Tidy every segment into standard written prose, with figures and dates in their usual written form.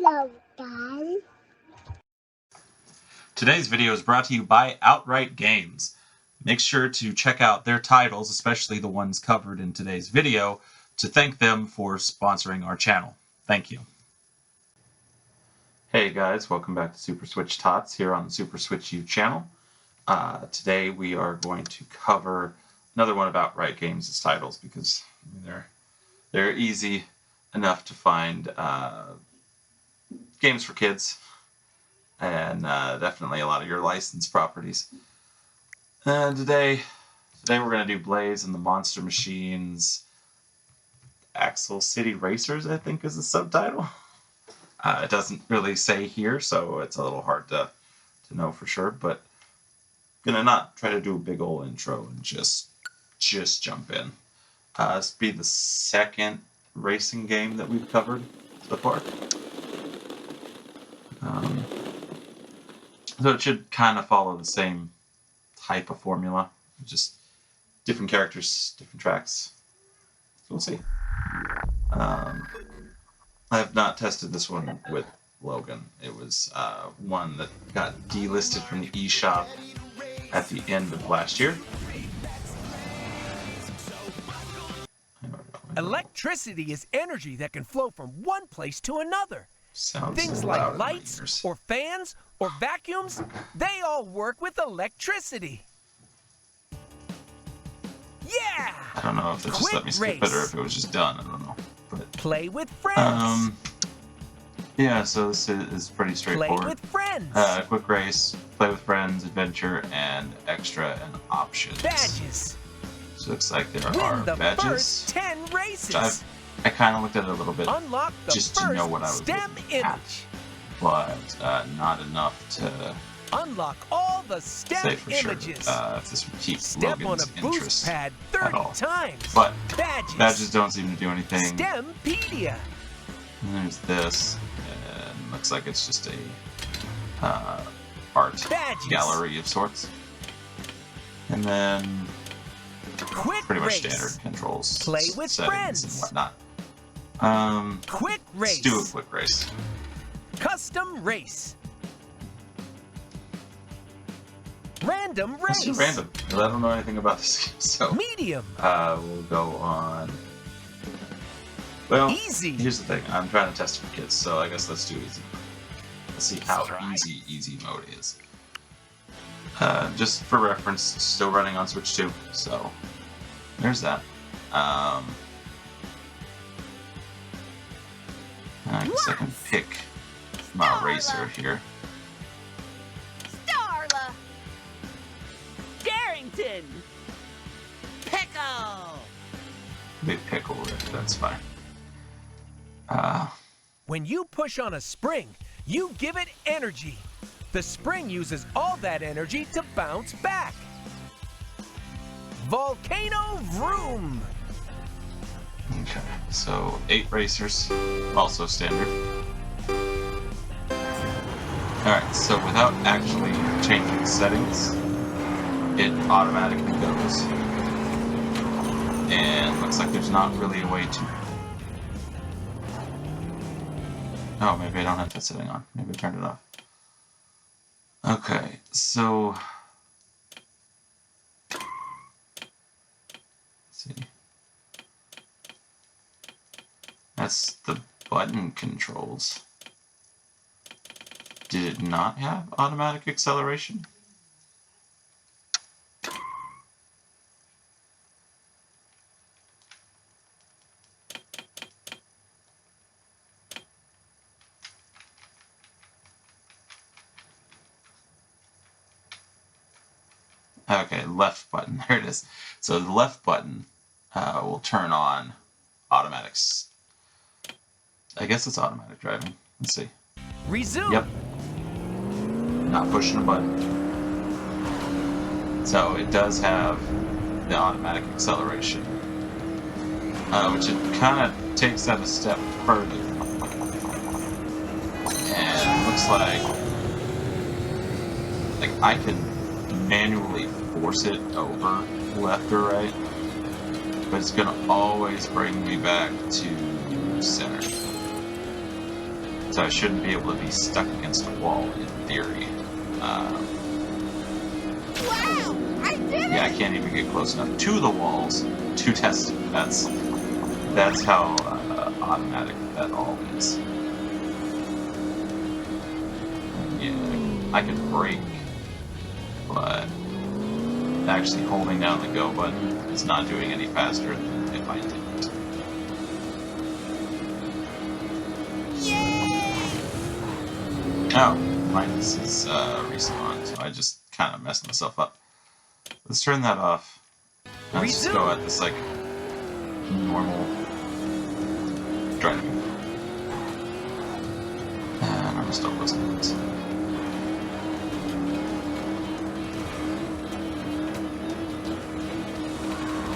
Hello, Dad. Today's video is brought to you by Outright Games. Make sure to check out their titles, especially the ones covered in today's video, to thank them for sponsoring our channel. Thank you. Hey guys, welcome back to Super Switch TOTS here on the Super Switch U channel. Today we are going to cover another one of Outright Games' titles because they're easy enough to find games for kids, and definitely a lot of your licensed properties. And today we're going to do Blaze and the Monster Machines. Axel City Racers, I think, is the subtitle. It doesn't really say here, so it's a little hard to know for sure, but I'm going to not try to do a big old intro and just jump in. This will be the second racing game that we've covered so far. So it should kind of follow the same type of formula, just different characters, different tracks. We'll see. I have not tested this one with Logan. It was one that got delisted from the eShop at the end of last year. Electricity is energy that can flow from one place to another. Sounds Things like lights or fans or vacuums, they all work with electricity. Yeah! I don't know if they just let me skip it or if it was just done. I don't know. But play with friends. Yeah, so this is pretty straightforward. Play with friends. Quick race, play with friends, adventure, and extra and options. Badges. So it looks like there Win are the badges. First 10 races. I kind of looked at it a little bit Unlock the just to know what I was STEM looking at, but not enough to unlock all the STEM say for images. Sure if this would keep Step Logan's on a boost interest pad at 30 all. times. But badges don't seem to do anything. STEMpedia. And there's this, and looks like it's just a art gallery of sorts. And then pretty much standard controls, play with settings, friends, and whatnot. Quick race. Let's do a quick race. Custom race. Random race. Let's do random. I don't know anything about this game, so medium. We'll go on. Well, easy. Here's the thing. I'm trying to test it for kids, so I guess let's do easy. Let's see how easy mode is. Just for reference, still running on Switch 2, so there's that. I guess I can pick my racer here. Starla! Darrington! Pickle! Big pickle, that's fine. When you push on a spring, you give it energy. The spring uses all that energy to bounce back. Volcano Vroom! Okay, so 8 racers, also standard. Alright, so without actually changing settings, it automatically goes. And looks like there's not really a way to... Oh, maybe I don't have that setting on. Maybe I turned it off. Okay, so... Let's see. That's the button controls. Did it not have automatic acceleration? Okay, left button. There it is. So the left button will turn on automatics. I guess it's automatic driving. Let's see. Resume. Yep. Not pushing a button. So it does have the automatic acceleration, which it kind of takes that a step further. And looks like I can manually force it over left or right, but it's going to always bring me back to center. So I shouldn't be able to be stuck against a wall in theory. Wow! I did it! Yeah, I can't even get close enough to the walls to test it. That's how automatic that all is. Yeah, I can brake, but actually holding down the go button is not doing any faster than if I didn't. Yay! Oh, minus is respawn, so I just kind of messed myself up. Let's turn that off. Let's just go at this like normal driving. And I'm still listening to this.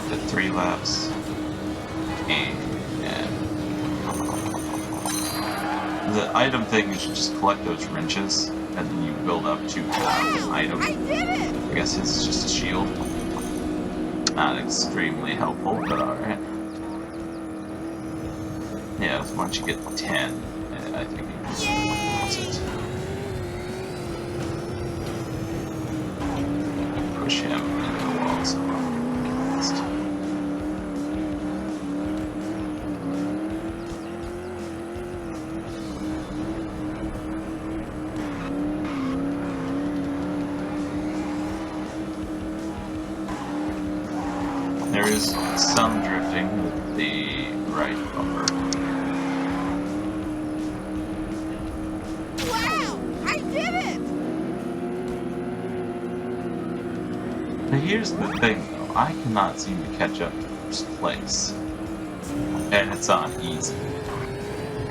Did 3 laps. And the item thing, you should just collect those wrenches, and then you build up to an item. I did it! I guess his is just a shield. Not extremely helpful, but alright. Yeah, once you get 10, I think you can use it. Push him into the walls. There is some drifting with the right bumper. Wow! I did it! Now here's the thing though, I cannot seem to catch up to first place. And it's on easy.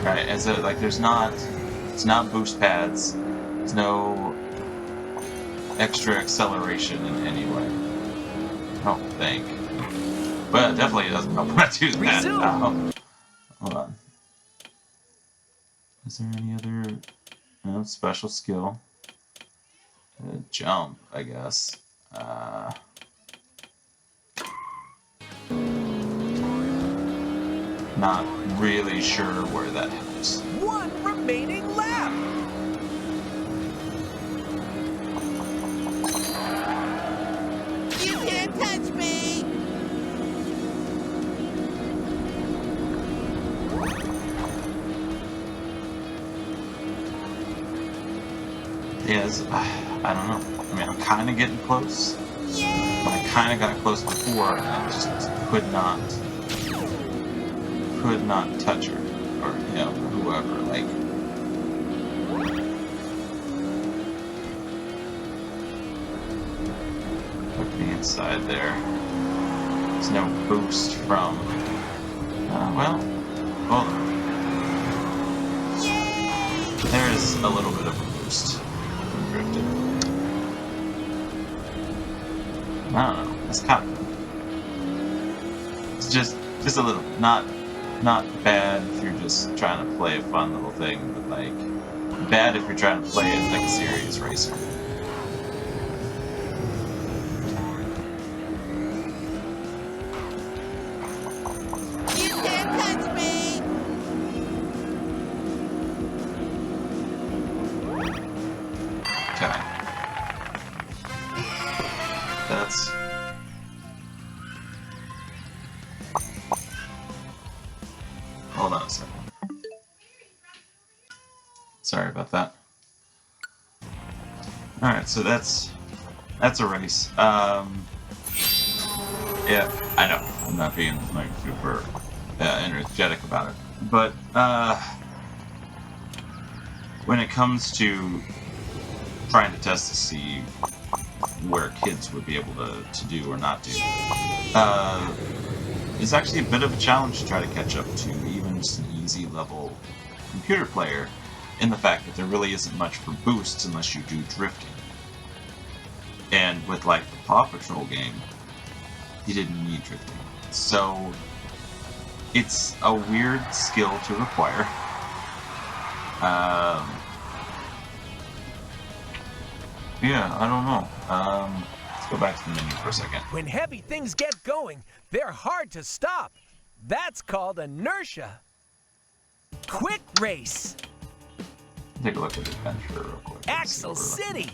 Right, and so like it's not boost pads, there's no extra acceleration in any way. I don't think. But it definitely doesn't help when I do that. Hold on. Is there any other special skill? Jump, I guess. Not really sure where that helps. One remaining lap. You can't touch me! Yes, I don't know. I mean, I'm kind of getting close. Yay! But I kind of got close before, and I just could not touch her, or whoever. Like, look me inside there. There's no boost from. Well, hold on. Yay! There is a little bit of a boost from drifting. I don't know. It's kind of. It's just a little. Not bad if you're just trying to play a fun little thing, but like bad if you're trying to play it like a serious racer. You can't touch me! Okay. That's. Hold on a second. Sorry about that. Alright, so that's a race. Yeah, I know. I'm not being like super energetic about it. But when it comes to trying to test to see where kids would be able to do or not do, it's actually a bit of a challenge to try to catch up to even just an easy level computer player, in the fact that there really isn't much for boosts unless you do drifting. And with like the Paw Patrol game, you didn't need drifting. So it's a weird skill to require. Yeah, I don't know. Let's go back to the menu for a second. When heavy things get going, they're hard to stop. That's called inertia. Quick race. Take a look at Adventure real quick. Axel City.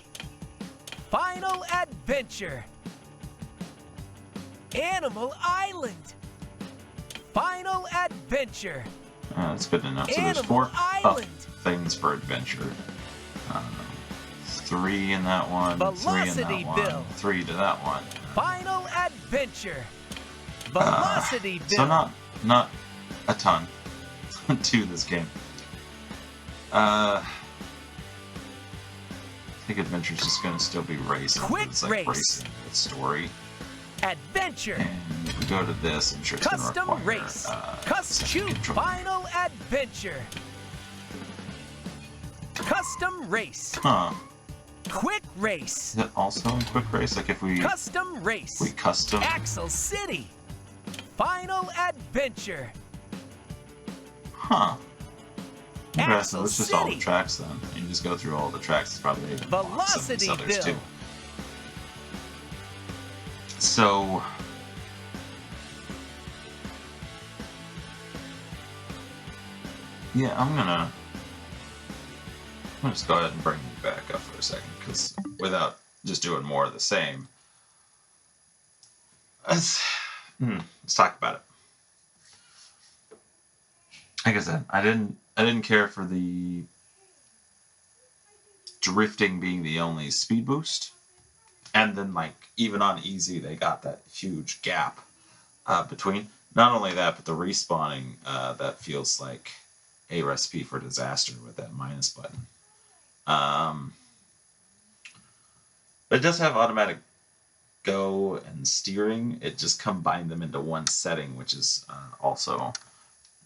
Final Adventure. Animal Island. Final Adventure. That's good enough. So Animal there's 4 Island. things for adventure. 3 in that one, 3 in that one, Velocityville. 3 to that one. Final Adventure. Velocityville. So not a ton to this game. I think Adventure's just going to still be racing. Quick it's like race. racing with story. Adventure. And if we go to this, I'm sure it's going to Custom require race. second Choose control. Final Adventure. Custom race. Huh. Quick race. Is it also in quick race? Like if we Custom race. custom. Axel City. Final Adventure. Huh. Okay, so Axel it's just all the City. tracks then. You just go through all the tracks. It's probably even some of these others too. Velocityville. So yeah, I'm gonna just go ahead and bring you back up for a second, because without just doing more of the same, let's talk about it. Like I said, I didn't care for the drifting being the only speed boost, and then like even on easy they got that huge gap between. Not only that, but the respawning that feels like a recipe for disaster with that minus button. But it does have automatic go and steering. It just combined them into one setting, which is also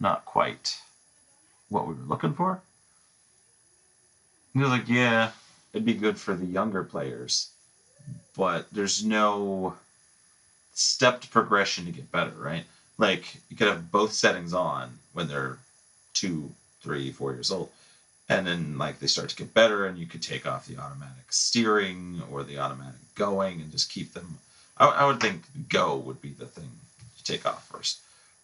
not quite what we were looking for. He was like, yeah, it'd be good for the younger players, but there's no stepped progression to get better, right? Like, you could have both settings on when they're 2, 3, 4 years old, and then like they start to get better, and you could take off the automatic steering or the automatic going and just keep them. I would think go would be the thing to take off first,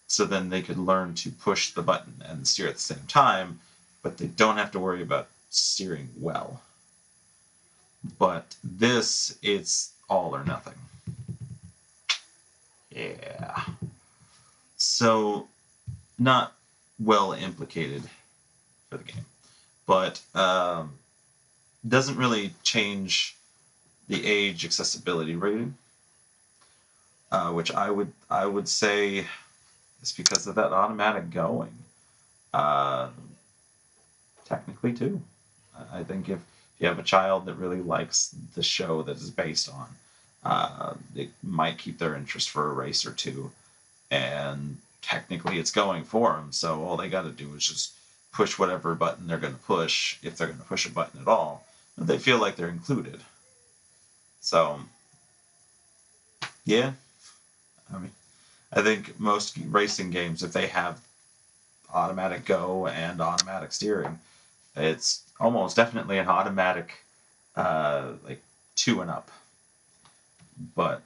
so then they could learn to push the button and steer at the same time, but they don't have to worry about steering well. But this, it's all or nothing. Yeah. So, not well implicated for the game, but doesn't really change the age accessibility rating, which I would say is because of that automatic going. Technically, too. I think if you have a child that really likes the show that is based on, it might keep their interest for a race or two. And technically, it's going for them. So all they got to do is just push whatever button they're going to push, if they're going to push a button at all. But they feel like they're included. So, yeah. I mean, I think most racing games, if they have automatic go and automatic steering, it's almost definitely an automatic, like 2 and up. But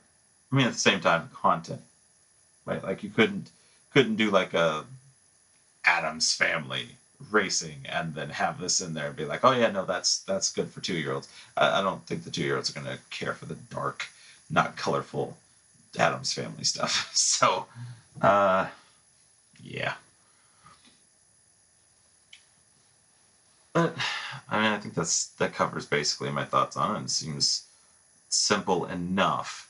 I mean, at the same time, content, right? Like you couldn't do like a Addams Family racing and then have this in there and be like, oh yeah, no, that's good for 2-year-olds. I don't think the 2-year-olds are gonna care for the dark, not colorful Addams Family stuff. So, yeah. But I mean, I think that covers basically my thoughts on it. It seems simple enough.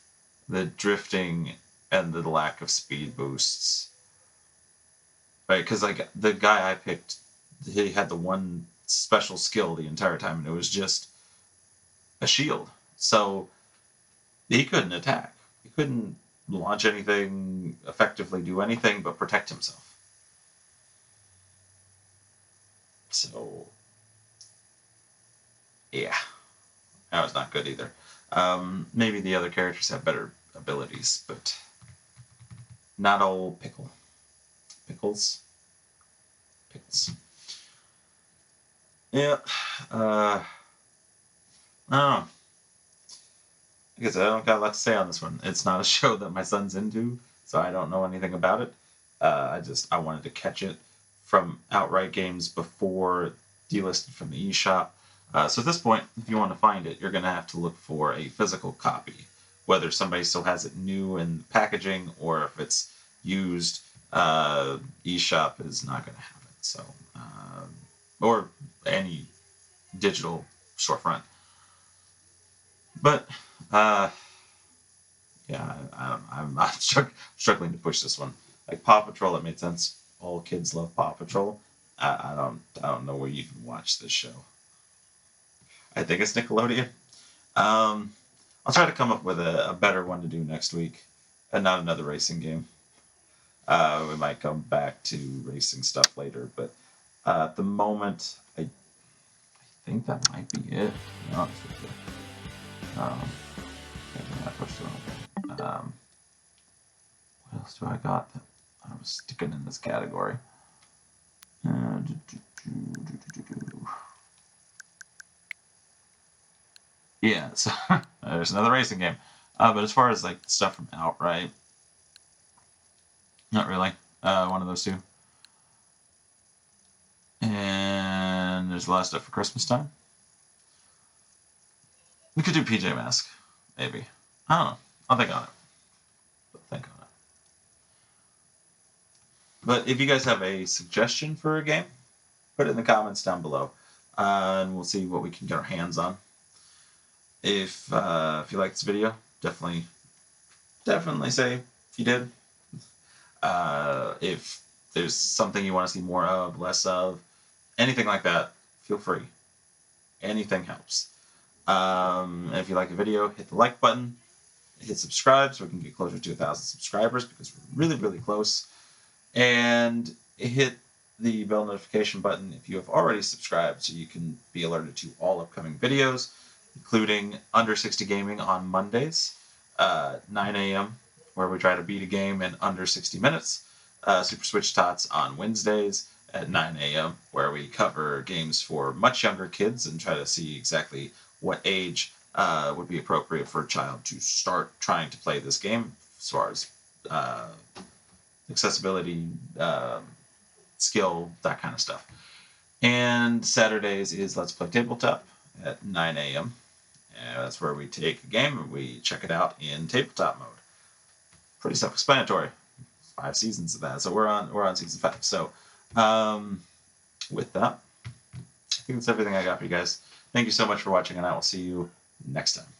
The drifting and the lack of speed boosts, right? Because like the guy I picked, he had the one special skill the entire time, and it was just a shield. So he couldn't attack. He couldn't launch anything, effectively do anything but protect himself. So yeah, that was not good either. Maybe the other characters have better abilities, but not old Pickles. Yeah. I don't know. I guess I don't got a lot to say on this one. It's not a show that my son's into, so I don't know anything about it. I wanted to catch it from outright games before delisted from the eShop. So at this point, if you want to find it, you're going to have to look for a physical copy, whether somebody still has it new in packaging or if it's used. eShop is not going to have it. So, or any digital storefront. But yeah, I'm struggling to push this one. Like Paw Patrol, it made sense. All kids love Paw Patrol. I don't know where you can watch this show. I think it's Nickelodeon. I'll try to come up with a better one to do next week, and not another racing game. We might come back to racing stuff later, but at the moment, I think that might be it. To be honest with you. I pushed the wrong thing. What else do I got that I was sticking in this category? Yeah, so there's another racing game. But as far as like stuff from Outright, not really. One of those two. And there's a lot of stuff for Christmas time. We could do PJ Mask, maybe. I don't know. I'll think on it. But if you guys have a suggestion for a game, put it in the comments down below, and we'll see what we can get our hands on. If you like this video, definitely say if you did. If there's something you want to see more of, less of, anything like that, feel free. Anything helps. If you like the video, hit the like button, hit subscribe so we can get closer to 1,000 subscribers because we're really, really close. And hit the bell notification button if you have already subscribed so you can be alerted to all upcoming videos, including Under 60 Gaming on Mondays, 9 a.m., where we try to beat a game in under 60 minutes. Super Switch TOTS on Wednesdays at 9 a.m., where we cover games for much younger kids and try to see exactly what age would be appropriate for a child to start trying to play this game as far as accessibility, skill, that kind of stuff. And Saturdays is Let's Play Tabletop at 9 a.m. That's where we take a game and we check it out in tabletop mode. Pretty self-explanatory. 5 seasons of that, so we're on season 5. So, with that, I think that's everything I got for you guys. Thank you so much for watching, and I will see you next time.